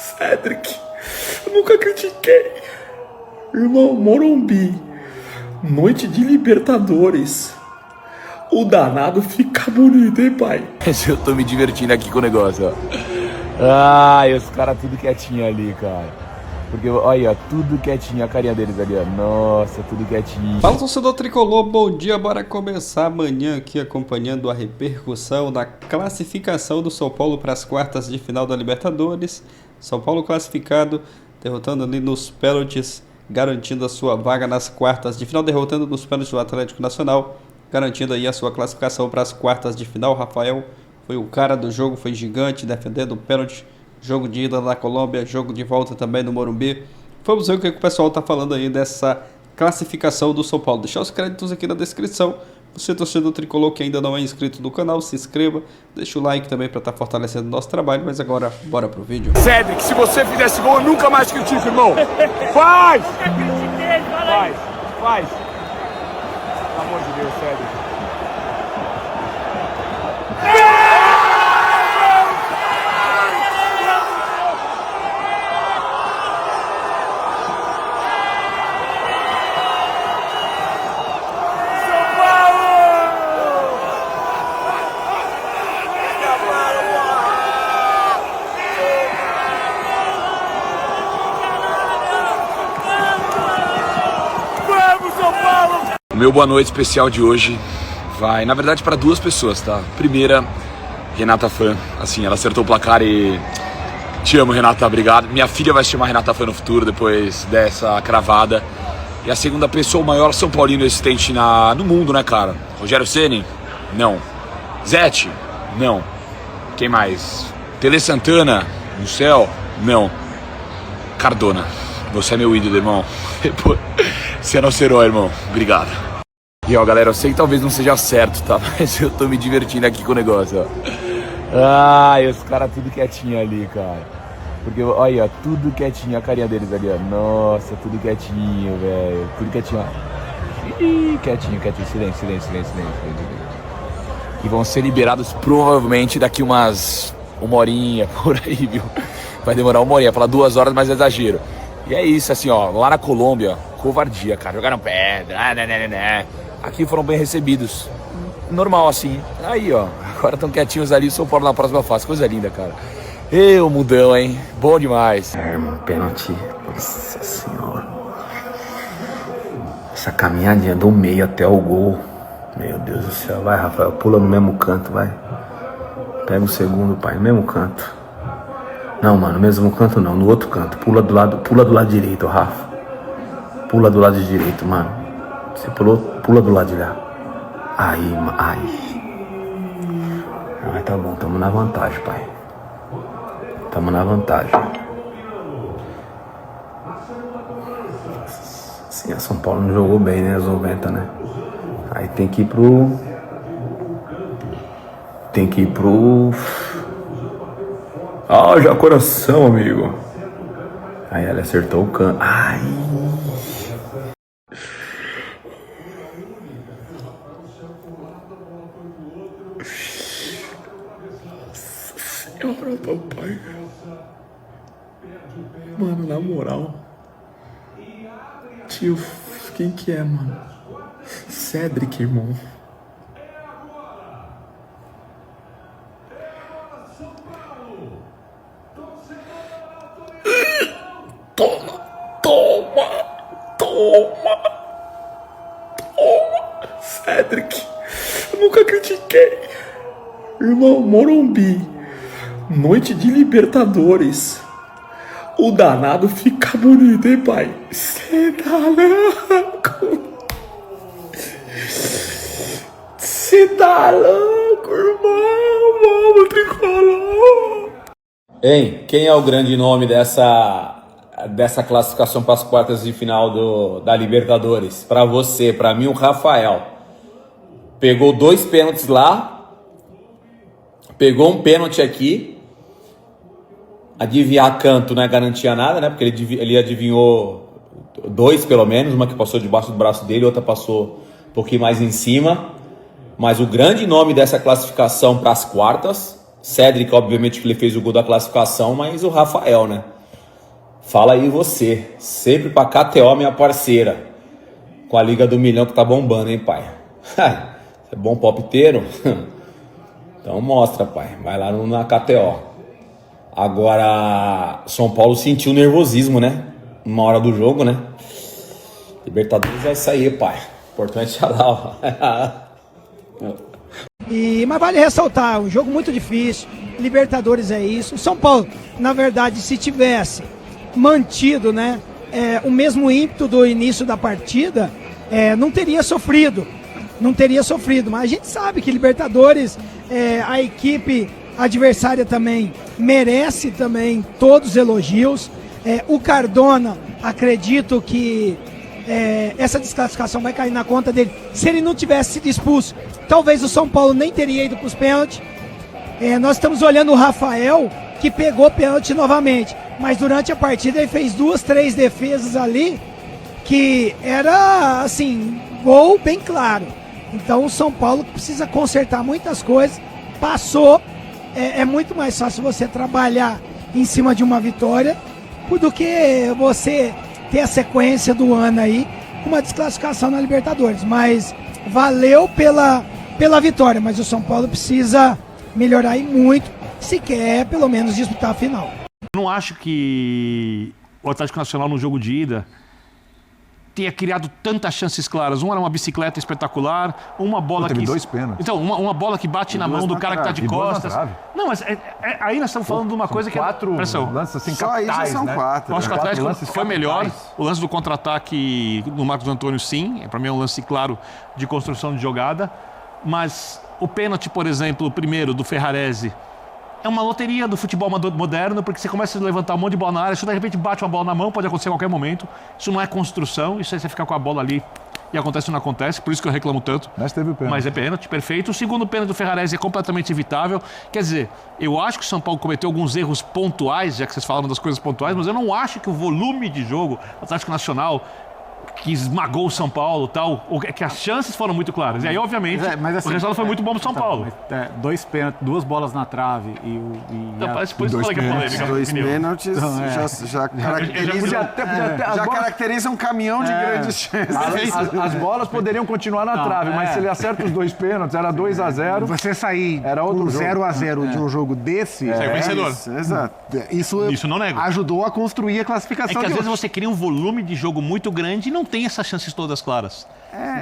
Cedric, eu nunca critiquei. Irmão, Morumbi, noite de Libertadores. O danado fica bonito, hein, pai? Eu tô me divertindo aqui com o negócio, ó. Ai, os caras tudo quietinho ali, cara. Porque, olha, tudo quietinho, a carinha deles ali, ó. Nossa, tudo quietinho. Fala, torcedor tricolor, bom dia. Bora começar amanhã aqui acompanhando a repercussão da classificação do São Paulo para as quartas de final da Libertadores. São Paulo classificado, derrotando ali nos pênaltis, garantindo a sua vaga nas quartas de final, derrotando nos pênaltis o Atlético Nacional, garantindo aí a sua classificação para as quartas de final. Rafael foi o cara do jogo, foi gigante, defendendo o pênalti. Jogo de ida na Colômbia, jogo de volta também no Morumbi. Vamos ver o que o pessoal está falando aí dessa classificação do São Paulo. Deixar os créditos aqui na descrição. Você, torcedor tricolor que ainda não é inscrito no canal, se inscreva. Deixa o like também para estar fortalecendo o nosso trabalho. Mas agora, bora pro vídeo. Cedric, se você fizesse gol, eu nunca mais critico, irmão. Faz! Faz! Pelo amor de Deus, Cedric. O meu boa noite especial de hoje vai, na verdade, para duas pessoas, tá? Primeira, Renata Fã. Assim, ela acertou o placar e... Te amo, Renata, obrigado. Minha filha vai se chamar Renata Fã no futuro, depois dessa cravada. E a segunda pessoa, o maior São Paulino existente no mundo, né, cara? Rogério Ceni? Não. Zete? Não. Quem mais? Tele Santana? No céu? Não. Cardona. Você é meu ídolo, irmão. Você é nosso herói, irmão. Obrigado. E ó, galera, eu sei que talvez não seja certo, tá? Mas eu tô me divertindo aqui com o negócio, ó. Ai, os caras tudo quietinho ali, cara. Porque, olha, tudo quietinho, a carinha deles ali, ó. Nossa, tudo quietinho, velho. Tudo quietinho, ó. Ih, quietinho. Silêncio. E vão ser liberados provavelmente daqui uma horinha, por aí, viu? Vai demorar uma horinha, falar 2 horas, mas é exagero. E é isso, assim, ó, lá na Colômbia, covardia, cara, jogaram pedra, Aqui foram bem recebidos, normal assim. Aí, ó, agora estão quietinhos ali, São Paulo na próxima fase, coisa linda, cara. Ê, mudão, hein, bom demais. Irmão, pênalti, nossa senhora. Essa caminhadinha do meio até o gol, meu Deus do céu. Vai, Rafael, pula no mesmo canto, vai. Pega o segundo, pai, no mesmo canto. Não, mano, no mesmo canto não, no outro canto. Pula do lado direito, Rafa. Pula do lado direito, mano. Você pulou, pula do lado de lá. Aí. Mas tá bom, tamo na vantagem, pai. Tamo na vantagem. Sim, a São Paulo não jogou bem, né, os 90, né? Aí tem que ir pro... Haja coração, amigo. Aí ela acertou o canto. Ai. Senhora, papai. Mano, na moral. Tio, quem que é, mano? Cedric, irmão. Toma. Cedric, eu nunca critiquei. Irmão, Morumbi, noite de Libertadores. O danado fica bonito, hein, pai? Cê tá louco, irmão. Vamos, tricolor. Hein, quem é o grande nome dessa classificação para as quartas de final da Libertadores? Para você, para mim, o Rafael. Pegou 2 pênaltis lá, pegou um pênalti aqui. Adivinhar canto não é garantia nada, né? Porque ele adivinhou 2 pelo menos, uma que passou debaixo do braço dele, outra passou um pouquinho mais em cima. Mas o grande nome dessa classificação para as quartas, Cedric, obviamente que ele fez o gol da classificação, mas o Rafael, né? Fala aí você, sempre pra KTO, minha parceira. Com a Liga do Milhão que tá bombando, hein, pai? Você é bom palpiteiro? Então mostra, pai. Vai lá na KTO. Agora, São Paulo sentiu nervosismo, né? Uma hora do jogo, né? Libertadores vai sair, pai. Importante é lá, ó. Mas vale ressaltar, um jogo muito difícil, Libertadores é isso. São Paulo, na verdade, se tivesse mantido, né, o mesmo ímpeto do início da partida, não teria sofrido, mas a gente sabe que Libertadores, a equipe adversária também merece também todos os elogios. O Cardona, acredito que essa desclassificação vai cair na conta dele. Se ele não tivesse sido expulso, talvez o São Paulo nem teria ido para os pênaltis. Nós estamos olhando o Rafael, que pegou pênalti novamente, mas durante a partida ele fez 2, 3 defesas ali, que era, assim, gol bem claro. Então o São Paulo precisa consertar muitas coisas. Passou, é muito mais fácil você trabalhar em cima de uma vitória do que você ter a sequência do ano aí com uma desclassificação na Libertadores. Mas valeu pela vitória, mas o São Paulo precisa melhorar aí muito se quer pelo menos disputar a final. Não acho que o Atlético Nacional no jogo de ida tenha criado tantas chances claras. Uma era uma bicicleta espetacular, uma bola teve que... 2 pênaltis. Então, uma bola que bate na mão do cara que tá de costas. Não, mas aí nós estamos falando de uma coisa que... 4 lances assim, só capitais, isso são né? 4. Eu acho que o Atlético lances foi melhor. capitais. O lance do contra-ataque do Marcos Antônio, sim. Para mim é um lance claro de construção de jogada. Mas o pênalti, por exemplo, o primeiro do Ferrarese, é uma loteria do futebol moderno, porque você começa a levantar um monte de bola na área, se de repente bate uma bola na mão, pode acontecer a qualquer momento. Isso não é construção, isso aí você fica com a bola ali e acontece ou não acontece, por isso que eu reclamo tanto. Mas teve o pênalti. Mas é pênalti, perfeito. O segundo pênalti do Ferrarese é completamente evitável. Quer dizer, eu acho que o São Paulo cometeu alguns erros pontuais, já que vocês falaram das coisas pontuais, mas eu não acho que o volume de jogo do Atlético Nacional, que esmagou o São Paulo, tal, que as chances foram muito claras. E aí, obviamente, mas assim, o resultado foi muito bom pro São Paulo. 2 pênaltis, 2 bolas na trave Parece por isso que eu falei que é polêmica. 2 pênaltis já caracteriza um caminhão de grandes chances. As bolas poderiam continuar na trave, mas se ele acerta os 2 pênaltis, era 2-0. Você sair Era outro com jogo. 0-0 de um jogo desse... Saiu vencedor. Exato. Isso não nego. ajudou a construir a É classificação que às de vezes hoje. você cria um volume de jogo muito grande e não tem essas chances todas claras,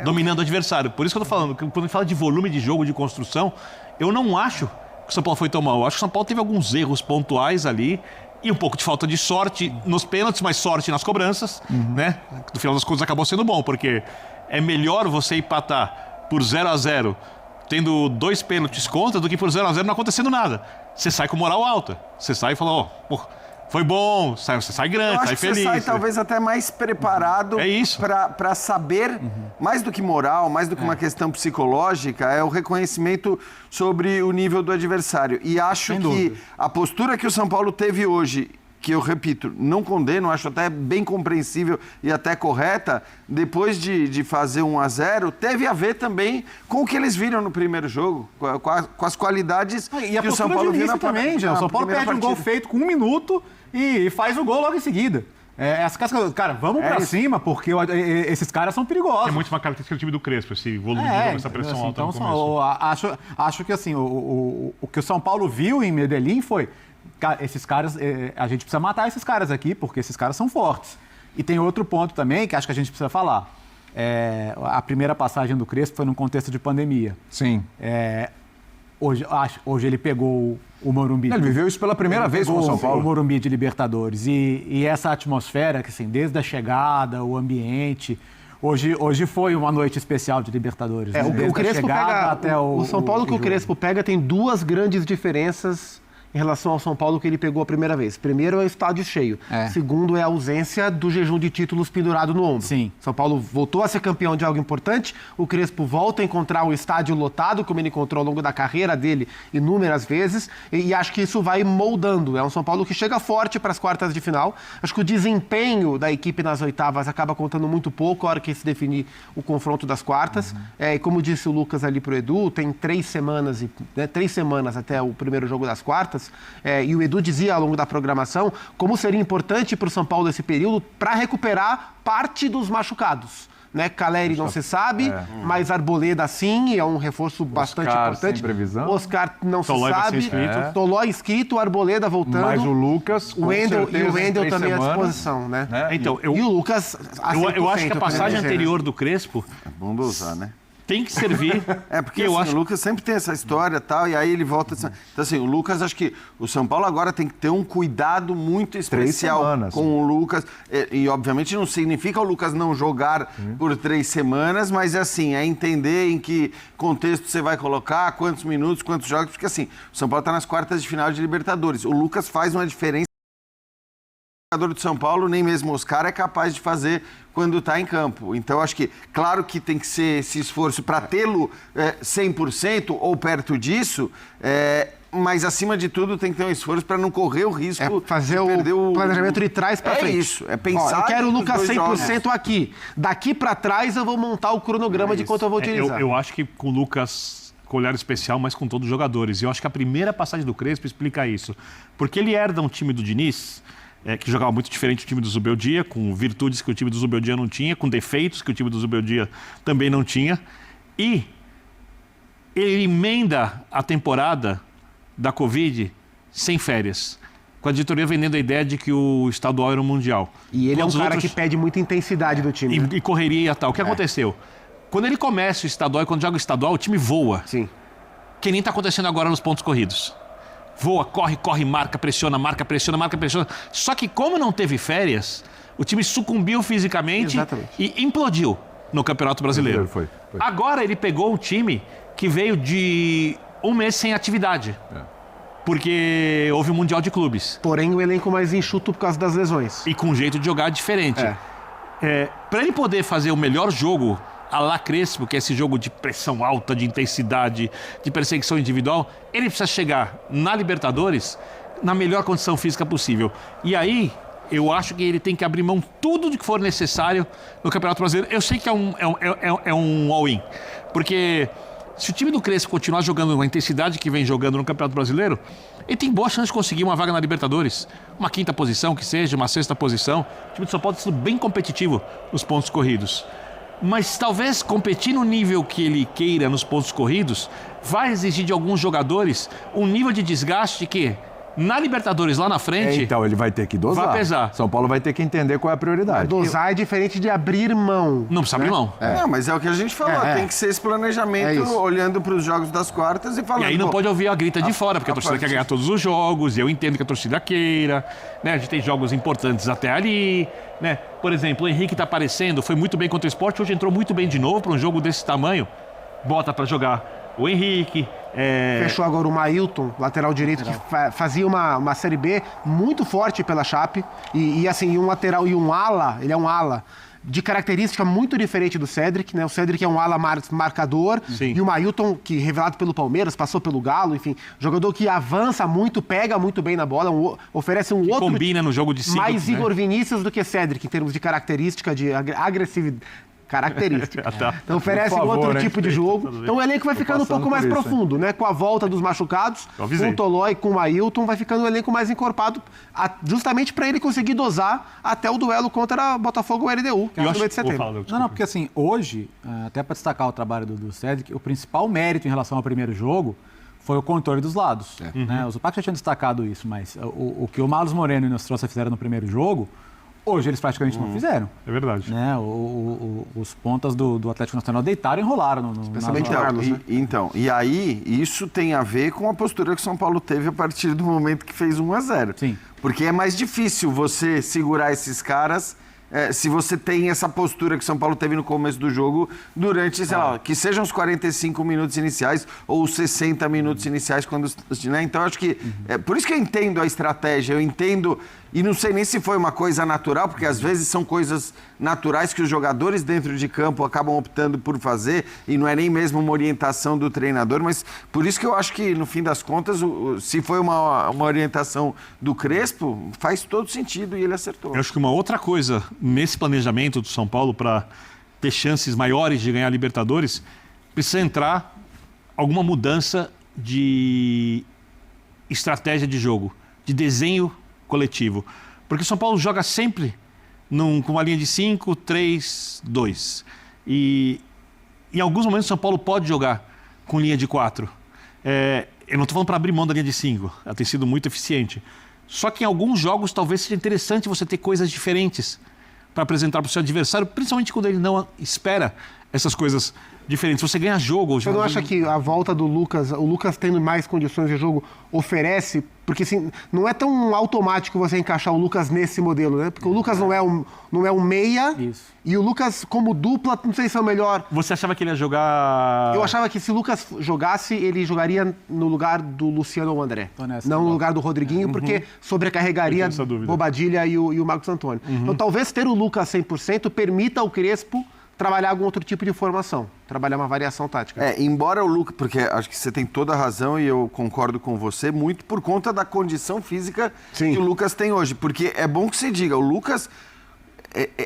dominando o adversário. Por isso que eu tô falando, que quando a gente fala de volume de jogo, de construção, eu não acho que o São Paulo foi tão mal. Eu acho que o São Paulo teve alguns erros pontuais ali e um pouco de falta de sorte nos pênaltis, mas sorte nas cobranças, né? No final das contas acabou sendo bom, porque é melhor você empatar por 0-0 tendo 2 pênaltis contra do que por 0-0 não acontecendo nada. Você sai com moral alta. Você sai e fala, foi bom, você sai grande, sai feliz. Você sai talvez até mais preparado para saber, mais do que moral, mais do que uma questão psicológica, é o reconhecimento sobre o nível do adversário. E acho que a postura que o São Paulo teve hoje, que eu repito, não condeno, acho até bem compreensível e até correta, depois de fazer 1-0, teve a ver também com o que eles viram no primeiro jogo, com as qualidades E a que o São postura Paulo de viu início também, Jean. O São Paulo perde um gol feito com 1 minuto e faz o gol logo em seguida. Cara, vamos pra cima, porque esses caras são perigosos. É muito uma característica do time do Crespo, esse volume de jogo, essa pressão assim, alta então, no começo. acho que assim, o que o São Paulo viu em Medellín foi, cara, esses caras, a gente precisa matar esses caras aqui, porque esses caras são fortes. E tem outro ponto também que acho que a gente precisa falar. A primeira passagem do Crespo foi num contexto de pandemia. Sim. Hoje ele pegou o Morumbi. Ele viveu isso pela primeira vez com o São Paulo. O Morumbi de Libertadores. E essa atmosfera, que assim, desde a chegada, o ambiente... Hoje foi uma noite especial de Libertadores. Né? O Crespo pega... até o São Paulo que o Crespo pega tem 2 grandes diferenças em relação ao São Paulo que ele pegou a primeira vez. Primeiro é o estádio cheio. Segundo é a ausência do jejum de títulos pendurado no ombro. Sim. São Paulo voltou a ser campeão de algo importante, o Crespo volta a encontrar um estádio lotado, como ele encontrou ao longo da carreira dele inúmeras vezes, e acho que isso vai moldando. É um São Paulo que chega forte para as quartas de final. Acho que o desempenho da equipe nas oitavas acaba contando muito pouco a hora que se definir o confronto das quartas. E como disse o Lucas ali pro Edu, tem 3 semanas até o primeiro jogo das quartas. quartas. E o Edu dizia ao longo da programação como seria importante para o São Paulo esse período para recuperar parte dos machucados. Né? Caleri não se sabe, mas Arboleda sim, é um reforço bastante importante. Sem previsão. Oscar não Tolói se vai ser sabe. inscrito. Tolói inscrito, Arboleda voltando. Mas o Lucas, o Wendel também à disposição, né? Então, E o Lucas, eu acho que a passagem anterior do Crespo É bom dosar, né? tem que servir. Porque eu assim, acho o Lucas sempre tem essa história e tal, e aí ele volta. Então, assim, o Lucas, acho que o São Paulo agora tem que ter um cuidado muito especial com o Lucas. E, obviamente, não significa o Lucas não jogar por 3 semanas, mas, assim, é entender em que contexto você vai colocar, quantos minutos, quantos jogos, porque, assim, o São Paulo está nas quartas de final de Libertadores. O Lucas faz uma diferença. O jogador do São Paulo, nem mesmo o Oscar é capaz de fazer quando está em campo. Então, acho que, claro que tem que ser esse esforço para tê-lo 100% ou perto disso, mas, acima de tudo, tem que ter um esforço para não correr o risco fazer de perder o planejamento de trás para frente. É isso, é pensar... eu quero o nos Lucas 100% jogos. aqui. Daqui para trás eu vou montar o cronograma de quanto eu vou utilizar. Eu acho que com o Lucas... com olhar especial, mas com todos os jogadores. E eu acho que a primeira passagem do Crespo explica isso. Porque ele herda um time do Diniz, que jogava muito diferente do time do Zubeldia, com virtudes que o time do Zubeldia não tinha, com defeitos que o time do Zubeldia também não tinha. E ele emenda a temporada da Covid sem férias, com a diretoria vendendo a ideia de que o estadual era o mundial. E ele é um cara que pede muita intensidade do time. E correria e tal. O que aconteceu? Quando ele começa o estadual e quando joga o estadual, o time voa. Sim. Que nem está acontecendo agora nos pontos corridos. Voa, corre, marca, pressiona. Só que como não teve férias, o time sucumbiu fisicamente e implodiu no Campeonato Brasileiro. Foi. Agora ele pegou um time que veio de 1 mês sem atividade. Porque houve o Mundial de Clubes. Porém, o elenco mais enxuto por causa das lesões. E com um jeito de jogar diferente. Para ele poder fazer o melhor jogo a la Crespo, que é esse jogo de pressão alta, de intensidade, de perseguição individual, ele precisa chegar na Libertadores na melhor condição física possível. E aí, eu acho que ele tem que abrir mão tudo do que for necessário no Campeonato Brasileiro. Eu sei que é um all-in, porque se o time do Crespo continuar jogando a intensidade que vem jogando no Campeonato Brasileiro, ele tem boa chance de conseguir uma vaga na Libertadores. Uma 5ª posição, que seja, uma 6ª posição. O time do São Paulo está sendo bem competitivo nos pontos corridos. Mas talvez competir no nível que ele queira nos pontos corridos vai exigir de alguns jogadores um nível de desgaste que, na Libertadores lá na frente... Então ele vai ter que dosar. Vai pesar. São Paulo vai ter que entender qual é a prioridade. Dosar é diferente de abrir mão. Não precisa abrir mão. Não, mas é o que a gente falou. Tem que ser esse planejamento olhando para os jogos das quartas e falando... E aí não pode ouvir a grita de fora, porque a torcida quer ganhar todos os jogos, eu entendo que a torcida queira, né? A gente tem jogos importantes até ali, né? Por exemplo, o Henrique tá aparecendo, foi muito bem contra o Sport, hoje entrou muito bem de novo para um jogo desse tamanho. Bota para jogar o Henrique. Fechou agora o Mailton, lateral direito, que fazia uma Série B muito forte pela Chape. E assim, um lateral e um ala, ele é um ala de característica muito diferente do Cédric, né? O Cédric é um ala marcador. Sim. E o Mailton, que revelado pelo Palmeiras, passou pelo Galo, enfim, jogador que avança muito, pega muito bem na bola, oferece um outro... combina no jogo de 5, mais né? Igor Vinícius do que Cédric, em termos de característica, de agressividade. Então oferece outro tipo de jogo. Então o elenco vai ficando um pouco mais profundo, né? Com a volta dos machucados, com o Tolói, com o Ailton, vai ficando um elenco mais encorpado, justamente para ele conseguir dosar até o duelo contra Botafogo e LDU, que é no mês de setembro. Não, porque assim, hoje, até para destacar o trabalho do Cédric, o principal mérito em relação ao primeiro jogo foi o controle dos lados. Né? O Zupac já tinha destacado isso, mas o que o Marlos Moreno e o Nostrosa fizeram no primeiro jogo, hoje eles praticamente não fizeram. É verdade. Né? Os pontas do Atlético Nacional deitaram e enrolaram. Especialmente o Carlos, né? Então, e aí isso tem a ver com a postura que o São Paulo teve a partir do momento que fez 1-0. Sim. Porque é mais difícil você segurar esses caras se você tem essa postura que o São Paulo teve no começo do jogo durante, sei lá, que sejam os 45 minutos iniciais ou os 60 minutos iniciais, quando, né? Então, acho que por isso que eu entendo a estratégia, eu entendo, e não sei nem se foi uma coisa natural, porque às vezes são coisas naturais que os jogadores dentro de campo acabam optando por fazer, e não é nem mesmo uma orientação do treinador, mas por isso que eu acho que, no fim das contas, se foi uma orientação do Crespo, faz todo sentido e ele acertou. Eu acho que uma outra coisa nesse planejamento do São Paulo para ter chances maiores de ganhar a Libertadores, precisa entrar alguma mudança de estratégia de jogo, de desenho coletivo. Porque o São Paulo joga sempre com uma linha de 5, 3, 2. E em alguns momentos o São Paulo pode jogar com linha de 4. Eu não estou falando para abrir mão da linha de 5, ela tem sido muito eficiente. Só que em alguns jogos talvez seja interessante você ter coisas diferentes para apresentar para o seu adversário, principalmente quando ele não espera essas coisas diferentes. Você ganha jogo. Você não acha que a volta do Lucas, o Lucas tendo mais condições de jogo, oferece? Porque assim, não é tão automático você encaixar o Lucas nesse modelo, né? Porque o Lucas não é um meia. Isso. E o Lucas, como dupla, não sei se é o melhor. Você achava que ele ia jogar... Eu achava que se o Lucas jogasse, ele jogaria no lugar do Luciano ou André. Não no lugar do Rodriguinho, porque sobrecarregaria Bobadilha e o Marcos Antônio. Então talvez ter o Lucas 100% permita ao Crespo trabalhar algum outro tipo de formação, trabalhar uma variação tática. Embora o Lucas, porque acho que você tem toda a razão e eu concordo com você, muito por conta da condição física que o Lucas tem hoje. Porque é bom que se diga, o Lucas,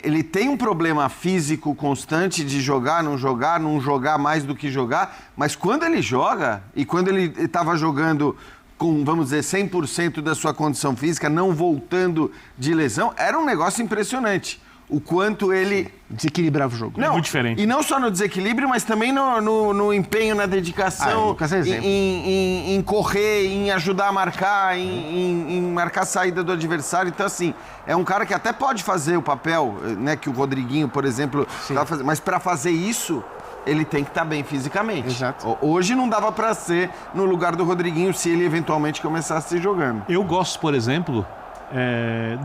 ele tem um problema físico constante de jogar, não jogar mais do que jogar, mas quando ele joga, e quando ele estava jogando com, vamos dizer, 100% da sua condição física, não voltando de lesão, era um negócio impressionante. O quanto ele... desequilibrava o jogo. Não, é muito diferente. E não só no desequilíbrio, mas também no empenho, na dedicação, em correr, em ajudar a marcar, em marcar a saída do adversário. Então, assim, é um cara que até pode fazer o papel, né, que o Rodriguinho, por exemplo, tá fazendo, mas para fazer isso, ele tem que estar bem fisicamente. Exato. Hoje não dava para ser no lugar do Rodriguinho se ele eventualmente começasse jogando. Eu gosto, por exemplo...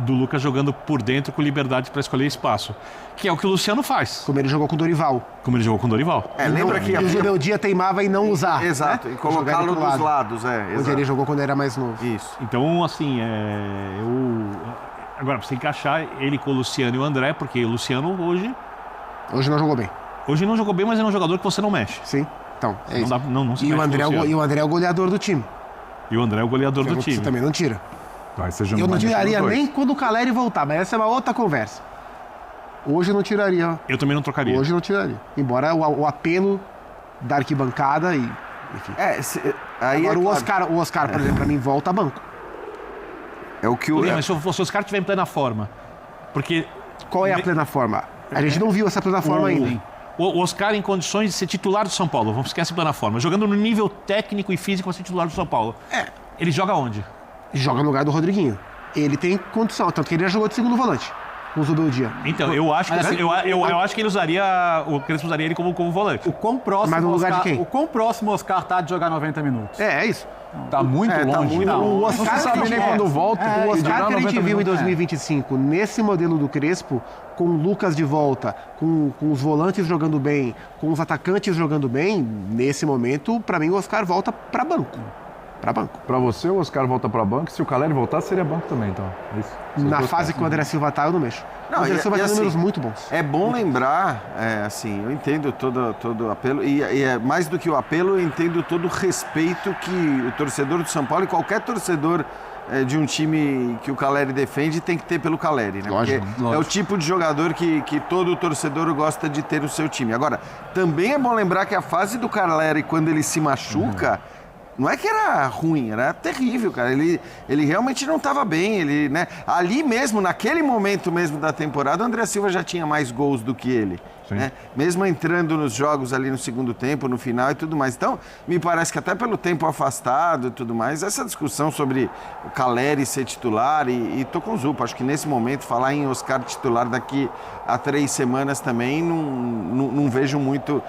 do Lucas jogando por dentro com liberdade para escolher espaço, que é o que o Luciano faz. Como ele jogou com o Dorival. Lembra que... E o Zubeldia teimava em não usar. Exato, né? e colocá-lo dos lados. Onde ele jogou quando era mais novo. Isso. Então, assim, agora, precisa encaixar ele com o Luciano e o André, porque o Luciano hoje... Hoje não jogou bem. Hoje não jogou bem, mas é um jogador que você não mexe. Sim, então, é isso. Não se e, mexe o André é o goleador do time. E o André é o goleador do time. Você também não tira. Eu não tiraria nem quando o Caleri voltar, mas essa é uma outra conversa. Hoje eu não tiraria. Eu também não trocaria. Hoje eu não tiraria. Embora o apelo da arquibancada e... Enfim. Agora o Oscar, por exemplo, pra mim, volta a banco. É o que o... Mas se o Oscar estiver em plena forma, porque... Qual é a plena forma? A gente não viu essa plena forma ainda, hein? O Oscar em condições de ser titular do São Paulo, vamos esquecer a plena forma, jogando no nível técnico e físico para ser titular do São Paulo. Ele joga onde? Joga no lugar do Rodriguinho. Ele tem condição, tanto que ele já jogou de segundo volante com o Zubeldia. Então, eu acho que ele usaria. O Crespo usaria ele como volante. O quão próximo Mas no lugar Oscar, de quem? O quão próximo o Oscar tá de jogar 90 minutos? É isso. Tá muito longe. Tá muito longe. O Oscar, Não se sabe nem quando volta. o Oscar que a gente viu em 2025, nesse modelo do Crespo, com o Lucas de volta, com os volantes jogando bem, com os atacantes jogando bem, nesse momento, pra mim o Oscar volta pra banco. Pra você, o Oscar volta pra banco. Se o Caleri voltar, seria banco também, então. É isso. Na fase que o André Silva tá, eu não mexo. O André Silva tem números muito bons. É bom lembrar, assim, eu entendo todo o apelo, e é mais do que o apelo, eu entendo todo o respeito que o torcedor do São Paulo e qualquer torcedor de um time que o Caleri defende tem que ter pelo Caleri, né? Lógico. É o tipo de jogador que todo torcedor gosta de ter no seu time. Agora, também é bom lembrar que a fase do Caleri, quando ele se machuca... Não é que era ruim, era terrível, cara. Ele realmente não estava bem. Né? Ali mesmo, naquele momento mesmo da temporada, o André Silva já tinha mais gols do que ele. Né? Mesmo entrando nos jogos ali no segundo tempo, no final e tudo mais. Então, me parece que até pelo tempo afastado e tudo mais, essa discussão sobre o Caleri ser titular, e tô com o Zupa, acho que nesse momento, falar em Oscar titular daqui a 3 semanas também, não vejo muito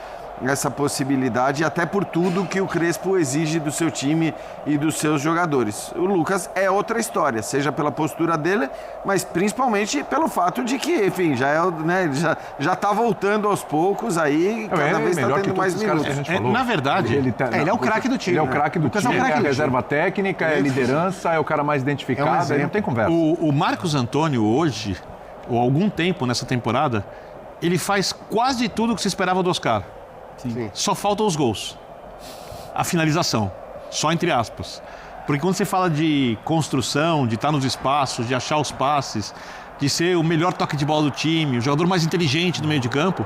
essa possibilidade, até por tudo que o Crespo exige do seu time e dos seus jogadores. O Lucas é outra história, seja pela postura dele, mas principalmente pelo fato de que, enfim, já tá voltando aos poucos aí, cada vez está tendo mais minutos. Na verdade, ele é o craque do time. Ele é o craque do time, é a reserva técnica, é a liderança, é o cara mais identificado, aí não tem conversa. O Marcos Antônio hoje, ou há algum tempo nessa temporada, ele faz quase tudo o que se esperava do Oscar. Sim. Só faltam os gols. A finalização. Só entre aspas. Porque quando você fala de construção, de estar nos espaços, de achar os passes, de ser o melhor toque de bola do time, o jogador mais inteligente do meio de campo,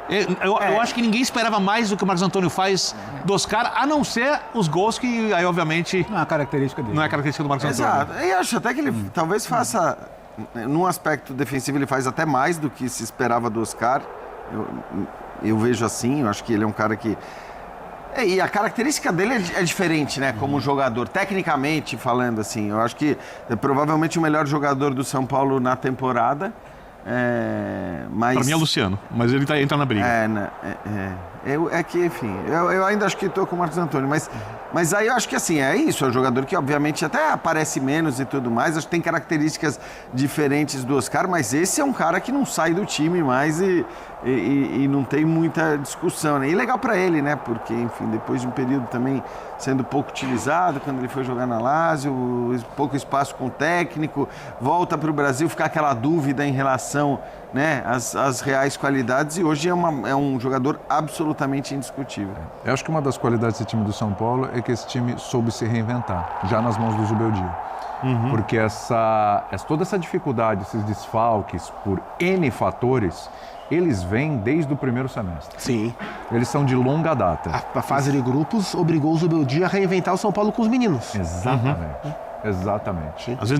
Eu acho que ninguém esperava mais do que o Marcos Antônio faz do Oscar, a não ser os gols que aí, obviamente... Não é a característica dele. Não é a característica do Marcos Antônio. Exato. E acho até que ele talvez faça, num aspecto defensivo, ele faz até mais do que se esperava do Oscar. Eu vejo assim, eu acho que ele é um cara que... E a característica dele é diferente, né? Como jogador, tecnicamente falando, assim. Eu acho que é provavelmente o melhor jogador do São Paulo na temporada. Mas... Pra mim é Luciano, mas ele entra na briga. Que, enfim, eu ainda acho que estou com o Marcos Antônio, mas aí eu acho que assim, é isso, é um jogador que obviamente até aparece menos e tudo mais, acho que tem características diferentes do Oscar, mas esse é um cara que não sai do time mais e não tem muita discussão, né? E legal para ele, né? Porque, enfim, depois de um período também sendo pouco utilizado, quando ele foi jogar na Lazio, pouco espaço com o técnico, volta para o Brasil, ficar aquela dúvida em relação, né, às reais qualidades, e hoje é um jogador absolutamente indiscutível. Eu acho que uma das qualidades desse time do São Paulo é que esse time soube se reinventar, já nas mãos do Zubeldia. Porque toda essa dificuldade, esses desfalques por N fatores, eles vêm desde o primeiro semestre. Sim. Eles são de longa data. A fase de grupos obrigou o Zubeldia a reinventar o São Paulo com os meninos. Exatamente. Exatamente. Às vezes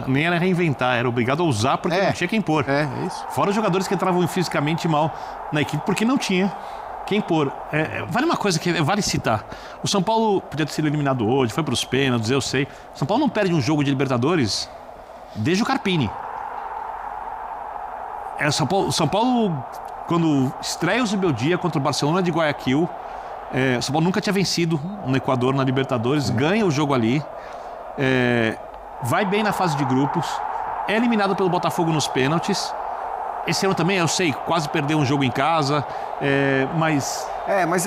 nem era reinventar, era obrigado a usar porque não tinha quem pôr. É isso. Fora os jogadores que entravam fisicamente mal na equipe porque não tinha quem pôr. Vale uma coisa que vale citar. O São Paulo podia ter sido eliminado hoje, foi para os pênaltis, eu sei. O São Paulo não perde um jogo de Libertadores desde o Carpini. São Paulo, quando estreia o Zubeldia contra o Barcelona de Guayaquil, São Paulo nunca tinha vencido no Equador na Libertadores, ganha o jogo ali, vai bem na fase de grupos, é eliminado pelo Botafogo nos pênaltis. Esse ano também, eu sei, quase perdeu um jogo em casa, mas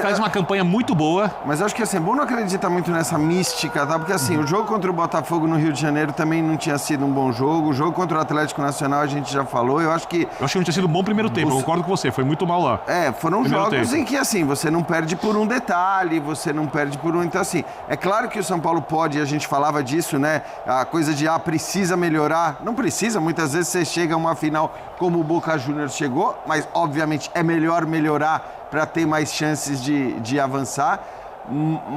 faz uma campanha muito boa. Mas acho que assim, é bom não acreditar muito nessa mística, tá? Porque assim, o jogo contra o Botafogo no Rio de Janeiro também não tinha sido um bom jogo. O jogo contra o Atlético Nacional a gente já falou. Eu acho que não tinha sido um bom primeiro tempo, eu concordo com você, foi muito mal lá. Foram jogos em que assim, você não perde por um detalhe, você não perde por um... Então assim, é claro que o São Paulo pode, a gente falava disso, né? A coisa de, precisa melhorar. Não precisa, muitas vezes você chega a uma final como o Boca Juniors chegou, mas obviamente é melhor melhorar para ter mais chances de avançar,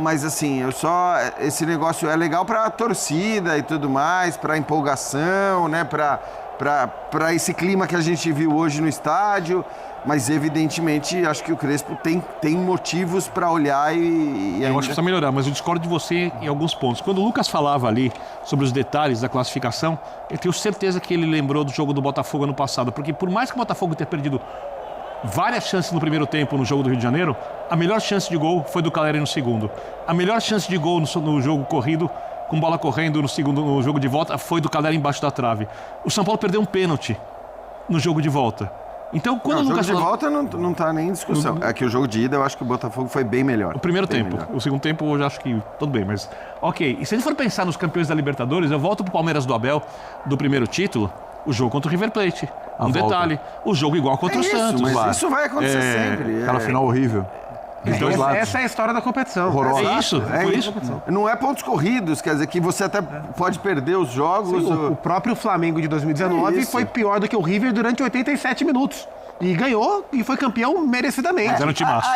mas assim, esse negócio é legal para a torcida e tudo mais, para a empolgação, né, para esse clima que a gente viu hoje no estádio, mas evidentemente acho que o Crespo tem motivos para olhar e eu acho que precisa melhorar, mas eu discordo de você em alguns pontos. Quando o Lucas falava ali sobre os detalhes da classificação, eu tenho certeza que ele lembrou do jogo do Botafogo ano passado, porque por mais que o Botafogo tenha perdido várias chances no primeiro tempo no jogo do Rio de Janeiro, a melhor chance de gol foi do Caleri no segundo. A melhor chance de gol no jogo corrido, com bola correndo no jogo de volta, foi do Caleri embaixo da trave. O São Paulo perdeu um pênalti no jogo de volta. Então, quando o Lucas jogo de volta não tá nem em discussão. É que o jogo de ida eu acho que o Botafogo foi bem melhor. O primeiro tempo. Melhor. O segundo tempo eu já acho que tudo bem, mas... Ok, e se a gente for pensar nos campeões da Libertadores, eu volto pro Palmeiras do Abel, do primeiro título, o jogo contra o River Plate. Detalhe, o jogo igual contra o Santos. Mas isso vai acontecer sempre. Aquela final horrível. Essa é a história da competição. Horrorosa. É isso, por isso. Não é pontos corridos, quer dizer que você até pode perder os jogos. Sim, o próprio Flamengo de 2019 foi pior do que o River durante 87 minutos. E ganhou e foi campeão merecidamente. Mas era um timaço.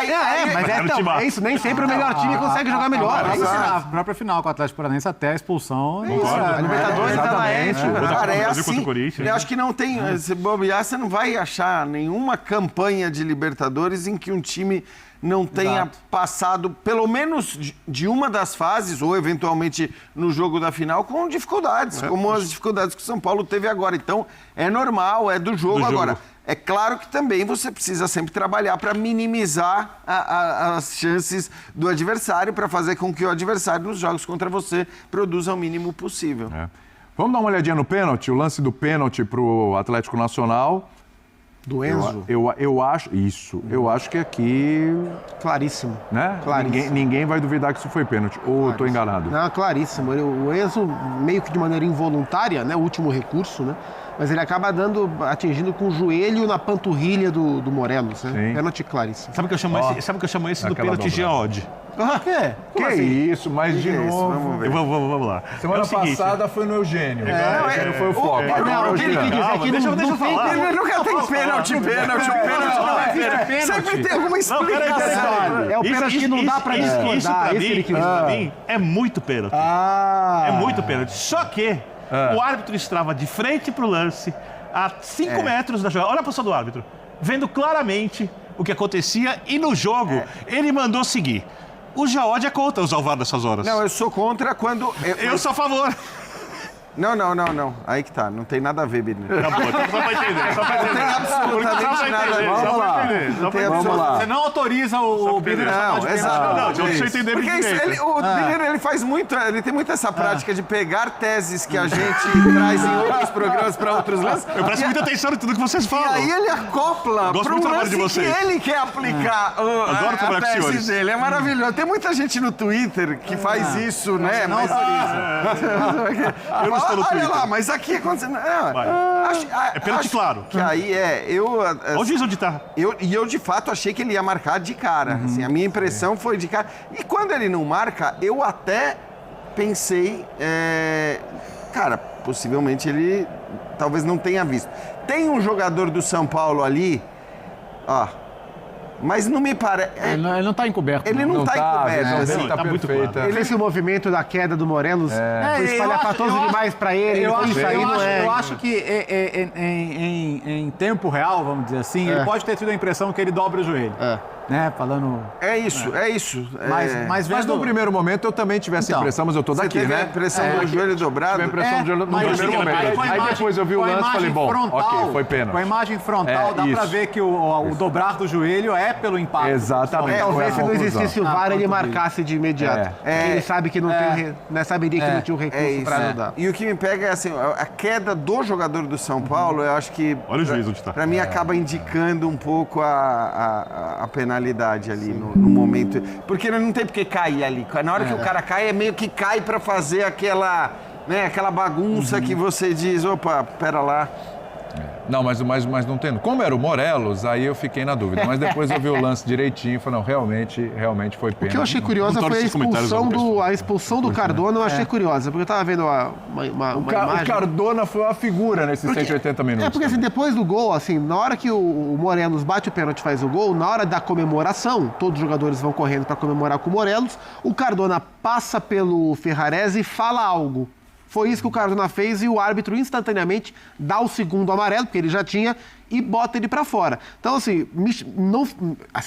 É isso. Nem sempre o melhor time consegue jogar melhor. A própria final com o Atlético Paranaense até a expulsão. A Libertadores é assim. Eu acho que não tem... Se bobear, você não vai achar nenhuma campanha de Libertadores em que um time não tenha passado, pelo menos de uma das fases, ou eventualmente no jogo da final, com dificuldades, como as dificuldades que o São Paulo teve agora. Então, é normal, é do jogo agora. É claro que também você precisa sempre trabalhar para minimizar as chances do adversário, para fazer com que o adversário nos jogos contra você produza o mínimo possível. Vamos dar uma olhadinha no pênalti, o lance do pênalti para o Atlético Nacional. Do Enzo? Eu acho... Isso. Eu acho que aqui... Claríssimo. Né? Claríssimo. Ninguém vai duvidar que isso foi pênalti. Ou eu estou enganado? Não, claríssimo. O Enzo, meio que de maneira involuntária, né? O último recurso, né? mas ele acaba atingindo com o joelho na panturrilha do Morelos, né? Pênalti claríssimo. Sabe o que eu chamo esse do pênalti Geode? Que assim? isso, mas de novo. Vamos ver. Vamos lá. Semana passada foi no Eugênio. O Eugênio foi o foco. Não, o que ele quis dizer aqui deixa eu falar. Ele nunca tem pênalti não é pênalti. Sempre tem alguma explicação. É o pênalti que não dá pra discordar. Isso pra mim é muito pênalti. É muito pênalti. Só que o árbitro estava de frente pro lance, a 5 metros da jogada. Olha a posição do árbitro. Vendo claramente o que acontecia e no jogo ele mandou seguir. O Geode é contra usar o VAR nessas horas. Não, eu sou contra quando... Eu sou a favor. Não. Aí que tá. Não tem nada a ver, Birner. Tá bom, então só pra entender. Não tem absolutamente nada a ver. Vamos lá. Você não autoriza o Birner a chamar de pênalti. Não, deixa eu entender porque o Birner, ele faz muito... Ele tem muito essa prática de pegar teses que a gente traz em outros programas para outros lances. Eu presto muita atenção em tudo que vocês falam. E aí ele acopla para um lance que ele quer aplicar a tese dele. É maravilhoso. Tem muita gente no Twitter que faz isso, né? Não autoriza. Eu não estou no Twitter. Olha lá, mas aqui acontecendo... É pênalti claro. Que aí Olha o juiz onde tá. Eu, de fato, achei que ele ia marcar de cara. Assim, a minha impressão foi de cara. E quando ele não marca, eu até pensei... cara, possivelmente ele talvez não tenha visto. Tem um jogador do São Paulo ali... Ó... Mas não me parece... Ele não tá encoberto. Ele não tá encoberto. Assim, tá muito feita. Esse movimento da queda do Morelos foi espalhafatoso demais pra ele. Eu acho que em tempo real, vamos dizer assim, ele pode ter tido a impressão que ele dobra o joelho. Né? Falando... É isso. Mas no primeiro momento eu também tive essa impressão, mas eu tô daqui, teve né? a impressão do joelho dobrado? Tive a impressão do joelho no primeiro momento. Aí depois eu vi o lance e falei, bom, ok, foi pênalti. Com a imagem frontal, dá pra ver que o dobrar do joelho é pelo impacto. Exatamente. Talvez se não existisse o VAR, ele marcasse de imediato. Ele sabe que não tem... saberia que não tinha o recurso pra ajudar. E o que me pega é assim, a queda do jogador do São Paulo, eu acho que... Olha o juiz onde tá. Pra mim acaba indicando um pouco a penalidade ali no momento. Porque não tem porque cair ali. Na hora que o cara cai, é meio que cai pra fazer aquela bagunça que você diz, opa, pera lá. Não, mas não tendo. Como era o Morelos, aí eu fiquei na dúvida. Mas depois eu vi o lance direitinho e falei, não, realmente foi pênalti. O que eu achei curiosa foi a expulsão do Cardona, eu achei curiosa, porque eu tava vendo uma imagem. O Cardona foi uma figura nesses 180 minutos. Porque assim, depois do gol, assim, na hora que o Morelos bate o pênalti e faz o gol, na hora da comemoração, todos os jogadores vão correndo para comemorar com o Morelos, o Cardona passa pelo Ferrarese e fala algo. Foi isso que o Cardona fez e o árbitro instantaneamente dá o segundo amarelo, porque ele já tinha, e bota ele pra fora. Então, assim,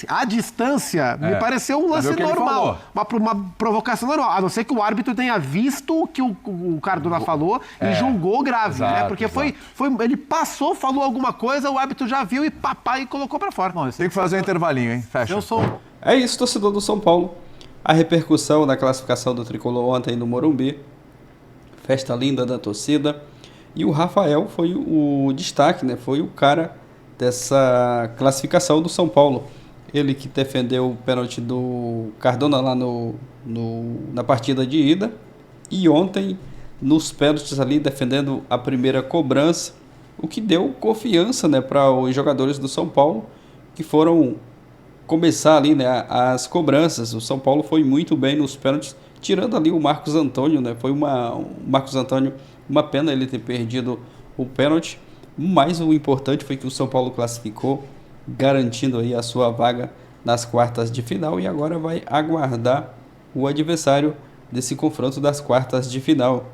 à distância, me pareceu um lance normal. Uma provocação normal. A não ser que o árbitro tenha visto o que o Cardona falou e julgou grave, né? Porque ele passou, falou alguma coisa, o árbitro já viu e papai colocou pra fora. Bom, tem que fazer um intervalinho, hein? Fecha. É isso, torcedor do São Paulo. A repercussão da classificação do Tricolor ontem no Morumbi. Festa linda da torcida. E o Rafael foi o destaque, né? Foi o cara dessa classificação do São Paulo. Ele que defendeu o pênalti do Cardona lá na partida de ida. E ontem, nos pênaltis ali, defendendo a primeira cobrança. O que deu confiança, né, para os jogadores do São Paulo, que foram começar ali, né, as cobranças. O São Paulo foi muito bem nos pênaltis, tirando ali o Marcos Antônio, né? Foi o Marcos Antônio, uma pena ele ter perdido o pênalti, mas o importante foi que o São Paulo classificou, garantindo aí a sua vaga nas quartas de final e agora vai aguardar o adversário desse confronto das quartas de final.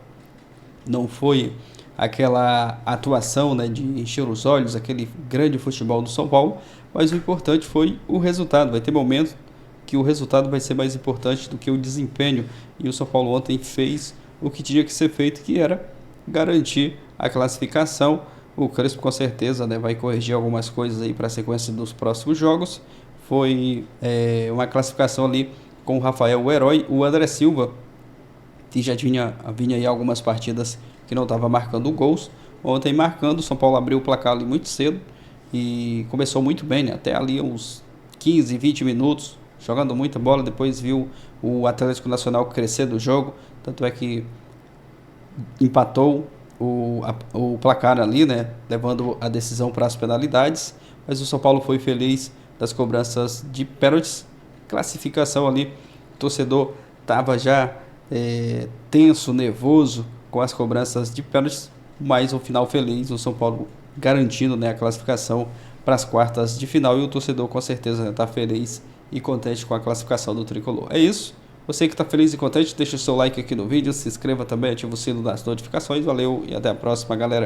Não foi aquela atuação, né, de encher os olhos, aquele grande futebol do São Paulo, mas o importante foi o resultado. Vai ter momentos que o resultado vai ser mais importante do que o desempenho. E o São Paulo ontem fez o que tinha que ser feito, que era garantir a classificação. O Crespo com certeza, né, vai corrigir algumas coisas aí para a sequência dos próximos jogos. Foi uma classificação ali com o Rafael, o herói, o André Silva, que já vinha aí algumas partidas que não estava marcando gols. Ontem marcando, o São Paulo abriu o placar ali muito cedo e começou muito bem, né, até ali uns 15, 20 minutos, jogando muita bola. Depois viu o Atlético Nacional crescer do jogo, tanto é que empatou o placar ali, né, levando a decisão para as penalidades, mas o São Paulo foi feliz das cobranças de pênaltis, classificação ali, o torcedor estava já tenso, nervoso com as cobranças de pênaltis, mas um final feliz, o São Paulo garantindo, né, a classificação para as quartas de final, e o torcedor com certeza está feliz e contente com a classificação do Tricolor. É isso. Você que está feliz e contente, deixa o seu like aqui no vídeo, se inscreva também, ativa o sino das notificações. Valeu e até a próxima, galera.